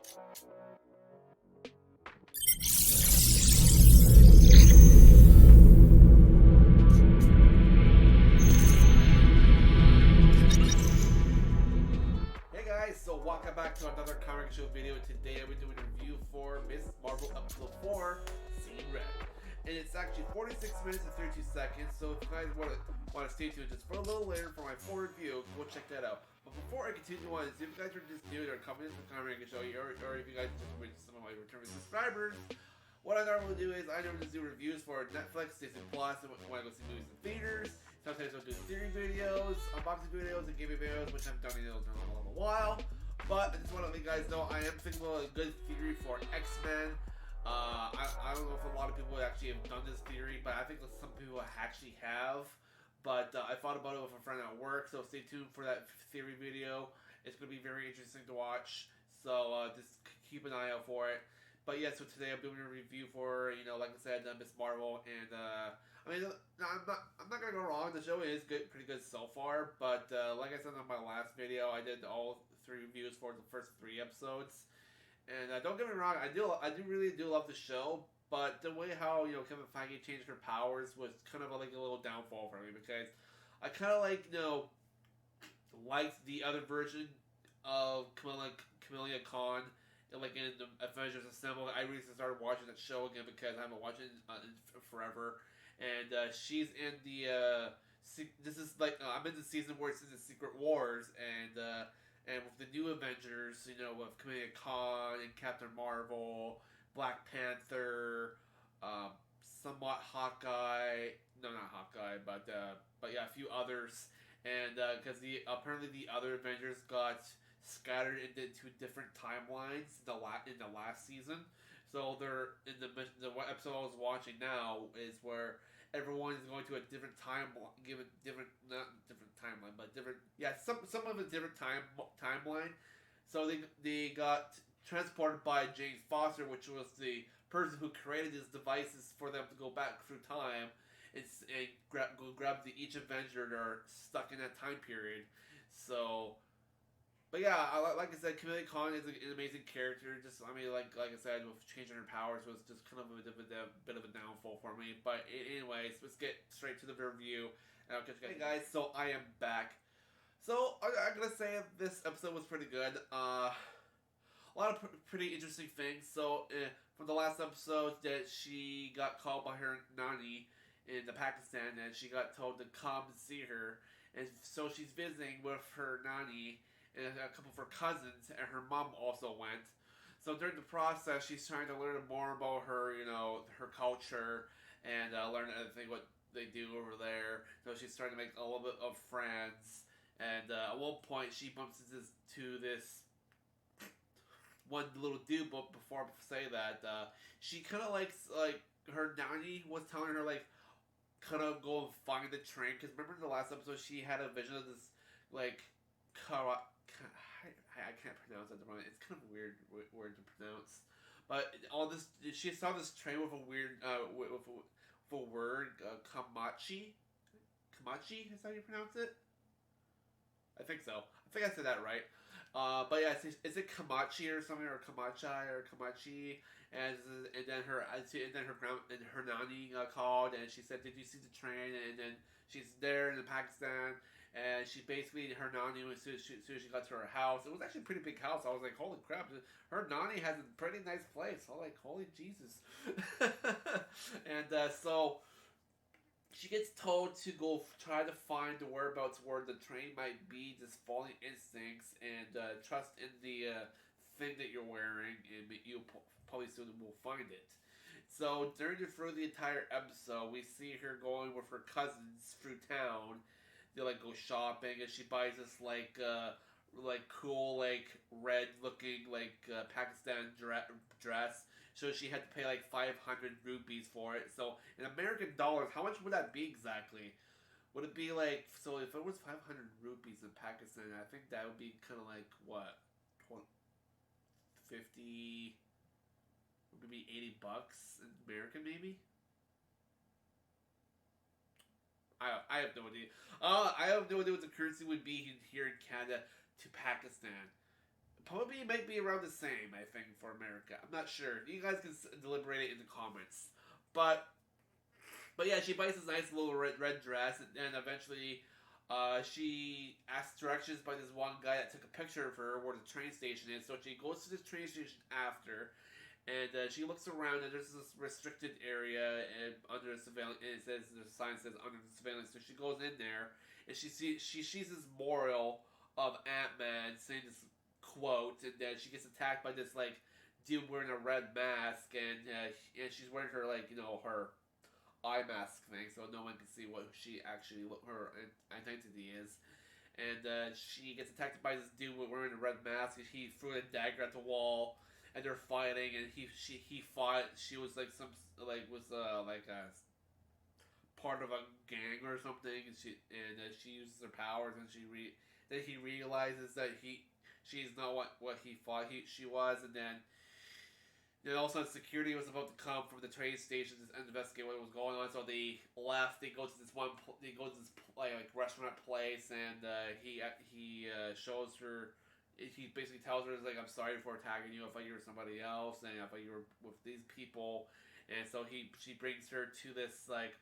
Hey guys, so welcome back to another comic show video. Today I'll be doing a review for Miss Marvel episode 4, Scene Red. And it's actually 46 minutes and 32 seconds, so if you guys want to stay tuned just for a little later for my full review, go check that out. But before I continue on, if you guys are just new to our company, comic show, or if you guys just want some of my returning subscribers, what I normally do is I normally do reviews for Netflix, Disney Plus, and when I go see movies in theaters. Sometimes I'll do theory videos, unboxing videos, and gaming videos, which I've done in a little while. But I just want to let you guys know I am thinking about a good theory for X-Men. I don't know if a lot of people actually have done this theory, but I think some people actually have. But I thought about it with a friend at work, so stay tuned for that theory video. It's going to be very interesting to watch, so just keep an eye out for it. But yeah, so today I'm doing a review for, like I said, Miss Marvel, and I mean, I'm not gonna go wrong. The show is pretty good so far. But like I said in my last video, I did all 3 reviews for the first 3 episodes. And don't get me wrong, I really do love the show. But the way how Kevin Feige changed her powers was kind of like a little downfall for me, because I kind of liked the other version of Kamala Khan. Like in the Avengers Assemble, I recently started watching that show again because I haven't watched it in forever. And she's in the this is like I'm in the season where it's in the Secret Wars, and with the new Avengers, with Kamala Khan and Captain Marvel, Black Panther, somewhat Hawkeye, no, not Hawkeye, but yeah, a few others, and because apparently the other Avengers got scattered into 2 different timelines in the last season. So they're in the episode I was watching now is where everyone is going to a different given different not different timeline, but different, yeah, some of a different timeline. So they got transported by James Foster, which was the person who created these devices for them to go back through time and grab each Avenger that are stuck in that time period. So. But yeah, like I said, Kamala Khan is an amazing character. Just, I mean, like I said, with changing her powers was just kind of a bit of a downfall for me. But anyways, let's get straight to the review, and I'll catch you guys. Hey guys, so I am back. So I'm gonna say this episode was pretty good. A lot of pretty interesting things. So from the last episode, that she got called by her nanny in Pakistan, and she got told to come and see her, and so she's visiting with her nanny and a couple of her cousins, and her mom also went. So during the process, she's trying to learn more about her, her culture, and learn everything what they do over there. So she's trying to make a little bit of friends, and at one point she bumps into this one little dude. But before I say that, she kind of likes, like, her nanny was telling her, like, kind of go and find the train, because remember in the last episode she had a vision of this, like, I can't pronounce it at the moment. It's kind of a weird word to pronounce. But all this, she saw this train with a weird, with a word, Kamachi. Kamachi is how you pronounce it. I think so. I think I said that right. But yeah, is it Kamachi or something, or Kamachai or Kamachi? And then her nanny called, and she said, "Did you see the train?" And then she's there in Pakistan. And she basically, her nanny, as soon as she got to her house, it was actually a pretty big house. I was like, holy crap, her nanny has a pretty nice place. I was like, holy Jesus. And so she gets told to go try to find the whereabouts where the train might be, just following instincts, and trust in the thing that you're wearing, and you probably soon will find it. So through the entire episode, we see her going with her cousins through town. They like go shopping, and she buys this like cool, like red looking, like Pakistan dress. So she had to pay like 500 rupees for it. So in American dollars, how much would that be exactly? Would it be like, so if it was 500 rupees in Pakistan, I think that would be kind of like what, 50, maybe $80 in American, maybe. I have no idea. I have no idea what the currency would be here in Canada to Pakistan. Probably might be around the same, I think, for America. I'm not sure. You guys can deliberate it in the comments. But but yeah, she buys this nice little red dress, and eventually, she asks directions by this one guy that took a picture of her where the train station is. So she goes to this train station after, and she looks around, and there's this restricted area and under surveillance. And it says the sign says under surveillance. So she goes in there, and she sees this memorial of Ant-Man saying this quote, and then she gets attacked by this like dude wearing a red mask, and she's wearing her like her eye mask thing, so no one can see what she actually her identity is. And she gets attacked by this dude wearing a red mask. And he threw a dagger at the wall, and they're fighting. And he fought. She was like some like a part of a gang or something. And she uses her powers, and then he realizes that she's not what he thought she was, and then also security was about to come from the train station to investigate what was going on. So they left. They go to this like restaurant place, and he shows her. He basically tells her like, "I'm sorry for attacking you. I thought you were somebody else, and I thought you were with these people." And so she brings her to this like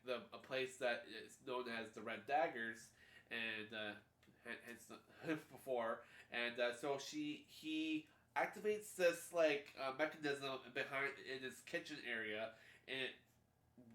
a place that is known as the Red Daggers, and hence before. And so he activates this like mechanism behind in this kitchen area, and it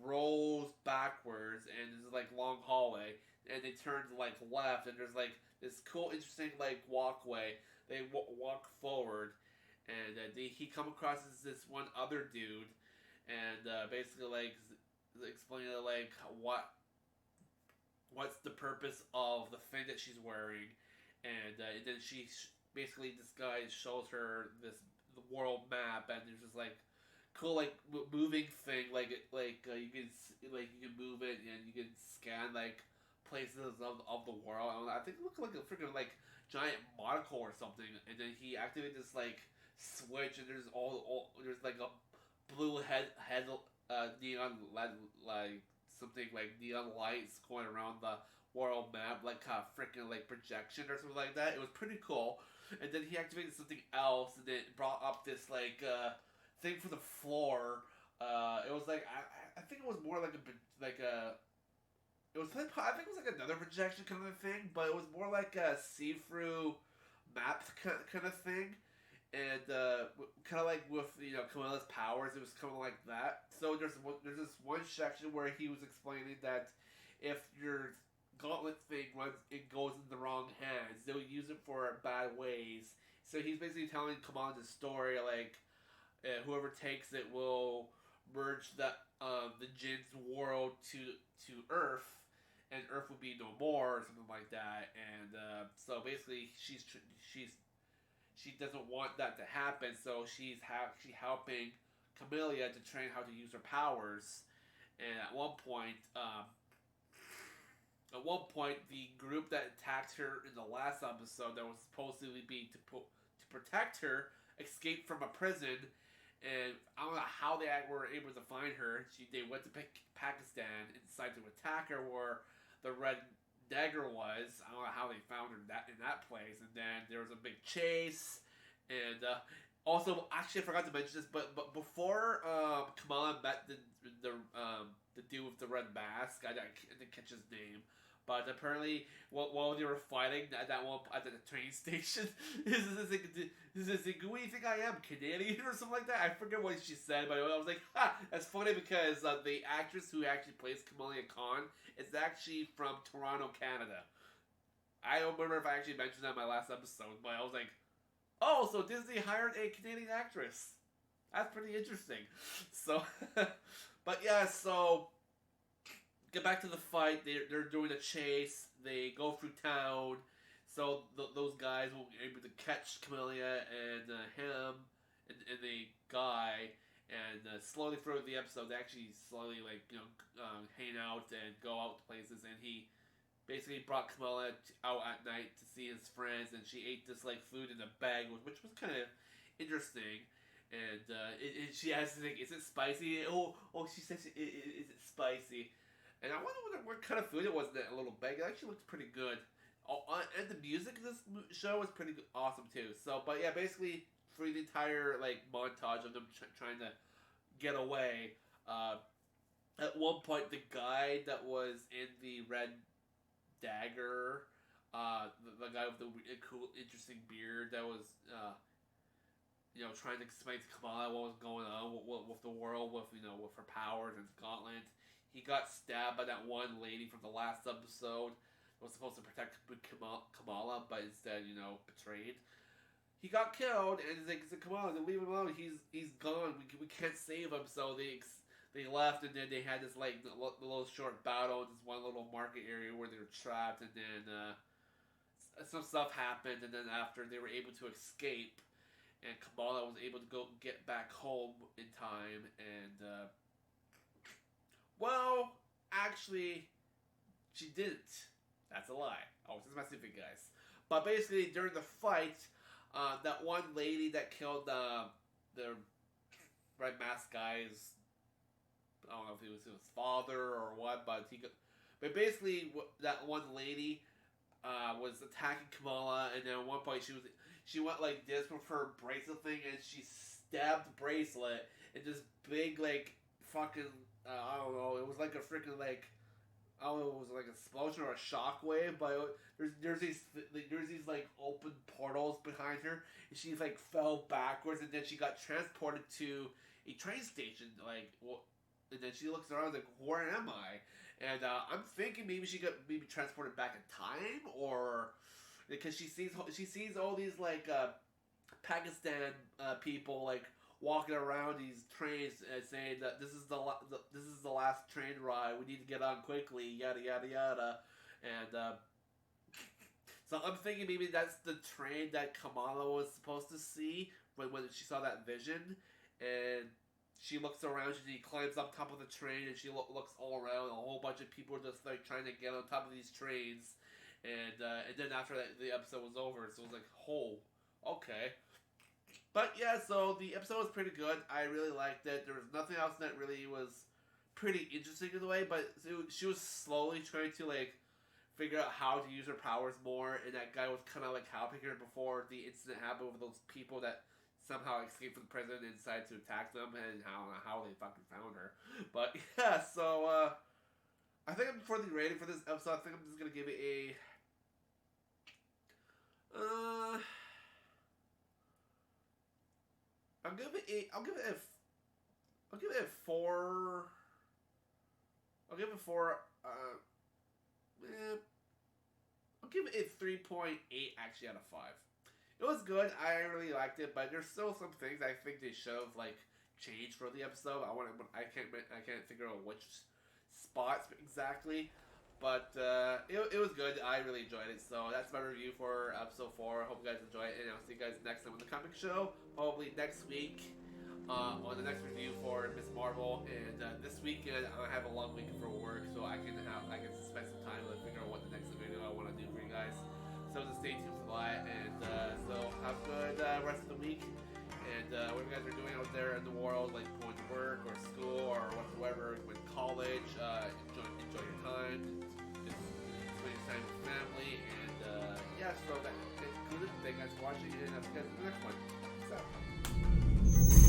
rolls backwards, and there's like long hallway, and they turn to like left, and there's like this cool, interesting like walkway. They walk forward, and he come across this one other dude, and basically like explaining like what's the purpose of the thing that she's wearing, and then basically this guy shows her the world map, and there's just like cool like moving thing you can move it, and you can scan like places of the world. I think it looked like a freaking like giant monocle or something, and then he activated this like switch, and there's like a blue head neon LED, like something like neon lights going around the world map, like a freaking like projection or something like that. It was pretty cool. And then he activated something else, and it brought up this like thing for the floor. It was like I think it was more like a it was like, I think it was like another projection kind of thing, but it was more like a see-through map kind of thing. And kind of like with Camilla's powers, it was kind of like that. So there's this one section where he was explaining that if your gauntlet thing it goes in the wrong hands, they'll use it for bad ways. So he's basically telling Kamala the story like whoever takes it will merge the Gents world to Earth, and Earth will be no more or something like that. And so basically she doesn't want that to happen, so she's helping Camellia to train how to use her powers. And at one point, the group that attacked her in the last episode, that was supposedly be to protect her, escaped from a prison. And I don't know how they were able to find her. They went to Pakistan and decided to attack her where the Red Dagger was. I don't know how they found her in that place. And then there was a big chase. And also, actually, I forgot to mention this, but before Kamala met the dude with the red mask, I didn't catch his name. But apparently, while they were fighting at the train station, who do you think I am, Canadian or something like that? I forget what she said, but I was like, ha, that's funny because the actress who actually plays Kamala Khan is actually from Toronto, Canada. I don't remember if I actually mentioned that in my last episode, but I was like, oh, so Disney hired a Canadian actress. That's pretty interesting. So, but yeah, so get back to the fight. They're doing a chase. They go through town. So those guys will be able to catch Camellia and him and the guy. And slowly throughout the episode, they actually slowly hang out and go out to places. And he basically brought Camellia out at night to see his friends, and she ate this like food in a bag, which was kind of interesting. And she asked, like, "Is it spicy?" Oh, she says, "Is it spicy?" And I wonder what kind of food it was in that little bag. It actually looked pretty good. Oh, and the music in this show was pretty awesome too. So, but yeah, basically for the entire like montage of them trying to get away. At one point, the guy that was in the red dagger, the guy with the cool, interesting beard that was, trying to explain to Kamala what was going on with the world, with her powers and Scotland. He got stabbed by that one lady from the last episode that was supposed to protect Kamala, but instead, betrayed. He got killed, and they said, "Come on, leave him alone. He's gone. We can't save him." So they left, and then they had this like little short battle in this one little market area where they were trapped, and then some stuff happened, and then after they were able to escape, and Kamala was able to go get back home in time, and well, actually, she didn't. That's a lie. I was just messing with you guys. But basically, during the fight, that one lady that killed the red mask guy's, I don't know if it was his father or what, but basically that one lady was attacking Kamala, and then at one point she went like this with her bracelet thing, and she stabbed Bracelet, and this big like fucking I don't know, it was like a freaking like. I don't know if it was like an explosion or a shockwave, but there's these like open portals behind her, and she like fell backwards, and then she got transported to a train station, and then she looks around like, where am I? And I'm thinking maybe she got transported back in time, or because she sees all these like Pakistan people like walking around these trains and saying that this is the last train ride. We need to get on quickly. Yada yada yada, and so I'm thinking maybe that's the train that Kamala was supposed to see when she saw that vision, and she looks around. She climbs up top of the train, and she looks all around. A whole bunch of people are just like trying to get on top of these trains, and then after that, the episode was over. So it was like, oh, okay. But yeah, so the episode was pretty good. I really liked it. There was nothing else that really was pretty interesting in a way, but she was slowly trying to like figure out how to use her powers more, and that guy was kind of like helping her before the incident happened with those people that somehow escaped from the prison and decided to attack them, and how they fucking found her. But yeah, so I think for the rating for this episode, I think I'm just gonna give it a I'll give it a. I'll give it a. I'll give it a 4. I'll give it 4. I'll give it a 3.8 actually out of 5. It was good. I really liked it, but there's still some things I think they should have like changed for the episode. I can't figure out which spots exactly. But it was good. I really enjoyed it. So that's my review for episode 4. Hope you guys enjoy it. And I'll see you guys next time on the comic show. Probably next week on the next review for Miss Marvel. And this weekend I have a long weekend for work. So I can spend some time to figure out what the next video I want to do for you guys. So just stay tuned for that. And so have a good rest of the week. And what you guys are doing out there in the world, like going to work or school or whatsoever, with college, enjoy your time, just spend time with family, and yeah, so that concludes it. Thank you guys for watching, and I'll see you guys in the next one. Peace out.